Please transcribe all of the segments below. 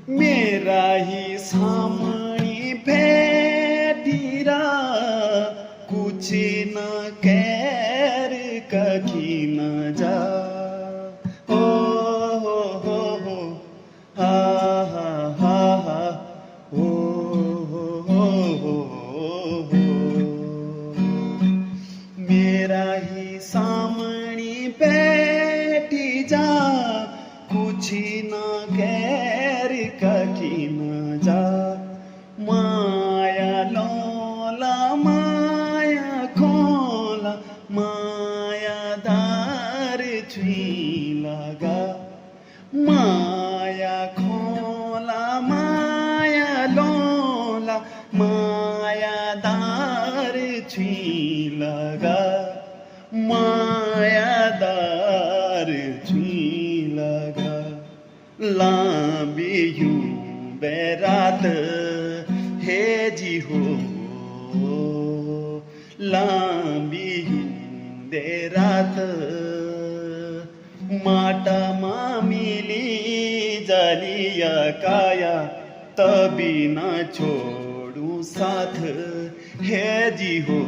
मेरा ही सामणी भेटीरा कुछ न कैर कखी न जा हो हो हा हा हा हा हो हो मेरा ही सामणी बैठी जा कुछ न गैर कखी न जा माया लोला माया खोला माया दार छुई लगा माया खोला माया लोला माया दार छुई लगा मायादार छुई लगा लांबी यूं बेरात हे जी हो लांबी हिंदे रात माटा मामिली जालिया काया तभी न छोड़ू साथ हे जी हो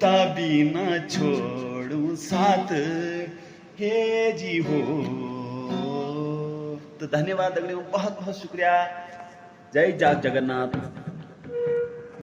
तभी न छोड़ू साथ हे जी हो। तो धन्यवाद अगले, बहुत बहुत शुक्रिया। जय जगन्नाथ।